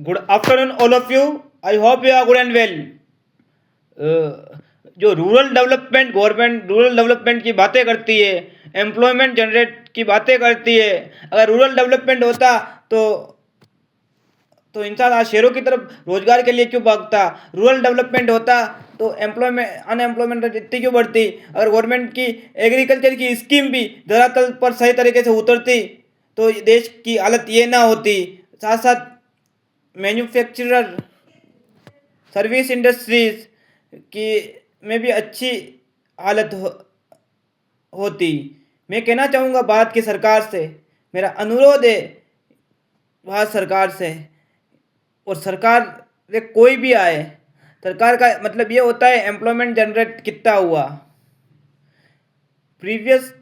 Good afternoon all of you. I hope you are good and well. जो rural development government rural development की बातें करती है, employment generate की बातें करती है। अगर रूरल डेवलपमेंट होता तो इंसान आज शहरों की तरफ रोजगार के लिए क्यों भागता। रूरल डेवलपमेंट होता तो एम्प्लॉयमेंट अनएम्प्लॉयमेंट रेट इतनी क्यों बढ़ती। अगर गवर्नमेंट की एग्रीकल्चर की स्कीम भी धरातल पर सही तरीके से उतरती तो देश की हालत ये ना होती। साथ साथ मैन्युफैक्चरर सर्विस इंडस्ट्रीज की में भी अच्छी हालत होती। मैं कहना चाहूँगा भारत की सरकार से, मेरा अनुरोध है भारत सरकार से, और सरकार से कोई भी आए, सरकार का मतलब ये होता है एम्प्लॉयमेंट जनरेट कितना हुआ। प्रीवियस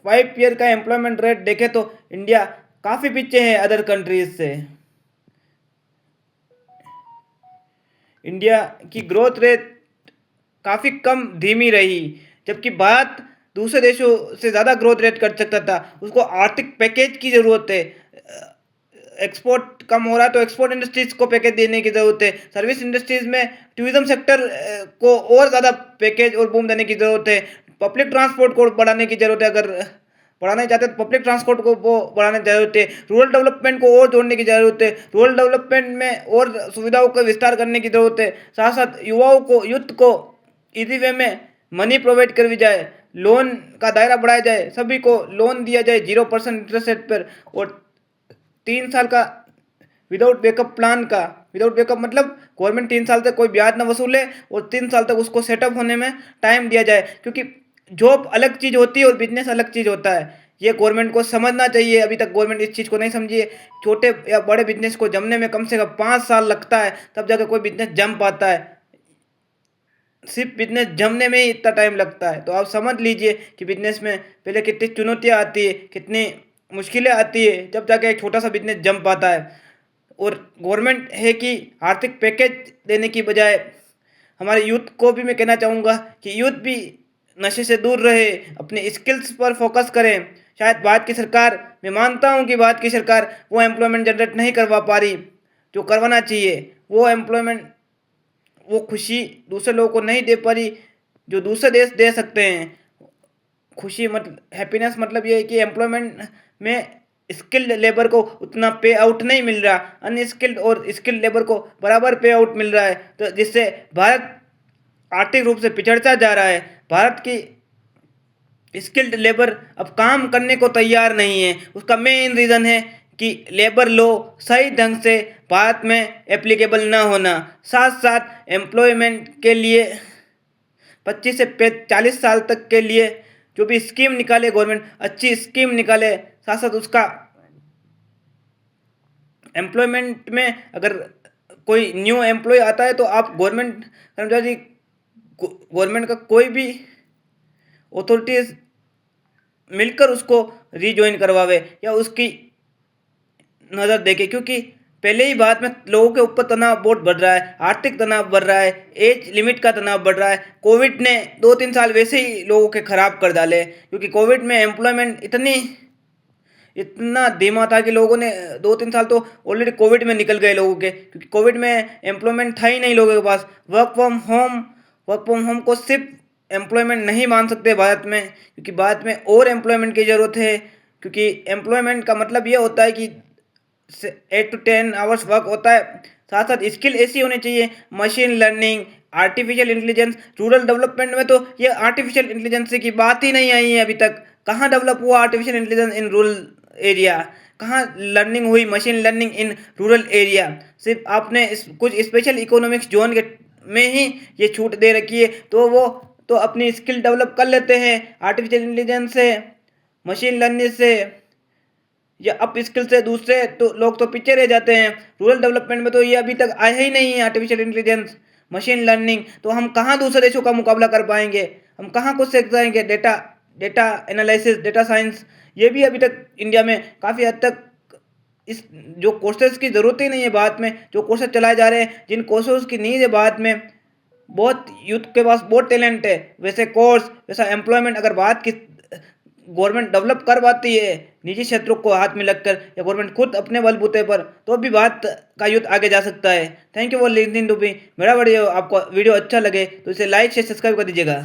5 ईयर का एम्प्लॉयमेंट रेट देखे तो इंडिया काफ़ी पीछे है अदर कंट्रीज से। इंडिया की ग्रोथ रेट काफ़ी कम धीमी रही, जबकि भारत दूसरे देशों से ज़्यादा ग्रोथ रेट कर सकता था। उसको आर्थिक पैकेज की ज़रूरत है। एक्सपोर्ट कम हो रहा है तो एक्सपोर्ट इंडस्ट्रीज को पैकेज देने की ज़रूरत है। सर्विस इंडस्ट्रीज में टूरिज्म सेक्टर को और ज़्यादा पैकेज और बूम देने की ज़रूरत है। पब्लिक ट्रांसपोर्ट को बढ़ाने की ज़रूरत है। अगर बढ़ाना चाहते हैं तो पब्लिक ट्रांसपोर्ट को वो बढ़ाने की जरूरत है। रूरल डेवलपमेंट को और जोड़ने की जरूरत है। रूरल डेवलपमेंट में और सुविधाओं का विस्तार करने की जरूरत है। साथ साथ युवाओं को यूथ को इजी वे में मनी प्रोवाइड करवी जाए, लोन का दायरा बढ़ाया जाए, सभी को लोन दिया जाए 0% इंटरेस्ट रेट पर, और 3 साल का विदाउट बैकअप प्लान का। विदाउट बैकअप मतलब गवर्नमेंट 3 साल तक कोई ब्याज ना वसूले और 3 साल तक उसको सेटअप होने में टाइम दिया जाए, क्योंकि जॉब अलग चीज़ होती है और बिजनेस अलग चीज़ होता है। ये गवर्नमेंट को समझना चाहिए। अभी तक गवर्नमेंट इस चीज़ को नहीं समझी है। छोटे या बड़े बिजनेस को जमने में कम से कम 5 साल लगता है, तब जाकर कोई बिजनेस जम पाता है। सिर्फ बिजनेस जमने में ही इतना टाइम लगता है, तो आप समझ लीजिए कि बिजनेस में पहले कितनी चुनौतियाँ आती है, कितनी मुश्किलें आती है, जब जाके एक छोटा सा बिजनेस जम पाता है। और गवर्नमेंट है कि आर्थिक पैकेज देने की बजाय हमारे यूथ को भी मैं कहना चाहूँगा कि यूथ भी नशे से दूर रहे, अपने स्किल्स पर फोकस करें। शायद भारत की सरकार, मैं मानता हूँ कि भारत की सरकार वो एम्प्लॉयमेंट जनरेट नहीं करवा पा रही जो करवाना चाहिए। वो एम्प्लॉयमेंट, वो खुशी दूसरे लोगों को नहीं दे पा रही जो दूसरे देश दे सकते हैं। खुशी मतलब हैप्पीनेस मतलब ये है कि एम्प्लॉयमेंट में स्किल्ड लेबर को उतना पे आउट नहीं मिल रहा, अनस्किल्ड और स्किल्ड लेबर को बराबर पे आउट मिल रहा है, तो जिससे भारत आर्थिक रूप से पिछड़ता जा रहा है। भारत की स्किल्ड लेबर अब काम करने को तैयार नहीं है। उसका मेन रीज़न है कि लेबर लॉ सही ढंग से भारत में एप्लीकेबल ना होना। साथ साथ एम्प्लॉयमेंट के लिए 25 से 40 साल तक के लिए जो भी स्कीम निकाले गवर्नमेंट, अच्छी स्कीम निकाले। साथ साथ उसका एम्प्लॉयमेंट में अगर कोई न्यू एम्प्लॉय आता है तो आप गवर्नमेंट कर्मचारी, गवर्नमेंट का कोई भी अथॉरिटीज मिलकर उसको रीजॉइन करवावे या उसकी नज़र देखे, क्योंकि पहले ही भारत में लोगों के ऊपर तनाव बहुत बढ़ रहा है, आर्थिक तनाव बढ़ रहा है, एज लिमिट का तनाव बढ़ रहा है। कोविड ने 2-3 साल वैसे ही लोगों के खराब कर डाले, क्योंकि कोविड में एम्प्लॉयमेंट इतना धीमा था कि लोगों ने 2-3 साल तो ऑलरेडी कोविड में निकल गए लोगों के, क्योंकि कोविड में एम्प्लॉयमेंट था ही नहीं लोगों के पास। वर्क फ्रॉम होम को सिर्फ एम्प्लॉयमेंट नहीं मान सकते भारत में, क्योंकि भारत में और एम्प्लॉयमेंट की ज़रूरत है। क्योंकि एम्प्लॉयमेंट का मतलब ये होता है कि 8 to 10 आवर्स वर्क होता है। साथ साथ स्किल ऐसी होनी चाहिए, machine learning, artificial intelligence. Rural development में तो ये आर्टिफिशियल इंटेलिजेंस की बात ही नहीं आई है अभी तक। कहाँ डेवलप हुआ artificial intelligence in rural area? कहाँ लर्निंग हुई machine learning in rural area? सिर्फ आपने कुछ स्पेशल इकोनॉमिक्स जोन के में ही ये छूट दे रखी है, तो वो तो अपनी स्किल डेवलप कर लेते हैं आर्टिफिशियल इंटेलिजेंस से, मशीन लर्निंग से या अप स्किल से। दूसरे तो लोग तो पीछे रह जाते हैं। रूरल डेवलपमेंट में तो ये अभी तक आया ही नहीं है आर्टिफिशियल इंटेलिजेंस, मशीन लर्निंग। तो हम कहाँ दूसरे देशों का मुकाबला कर पाएंगे? हम कहाँ कुछ सीख जाएंगे? Data data analysis, data science, ये भी अभी तक इंडिया में काफ़ी हद तक इस जो कोर्सेज की ज़रूरत ही नहीं है भारत में। जो कोर्सेज चलाए जा रहे हैं, जिन कोर्सेज की नीड है भारत में, बहुत यूथ के पास बहुत टैलेंट है, वैसे कोर्स वैसा एम्प्लॉयमेंट अगर भारत की गवर्नमेंट डेवलप कर पाती है निजी क्षेत्रों को हाथ में लगकर, या गवर्नमेंट खुद अपने बलबूते पर, तो भी भारत का युद्ध आगे जा सकता है। Thank you for listening to me. मेरा वीडियो आपको अच्छा लगे तो इसे लाइक शेयर सब्सक्राइब कर दीजिएगा।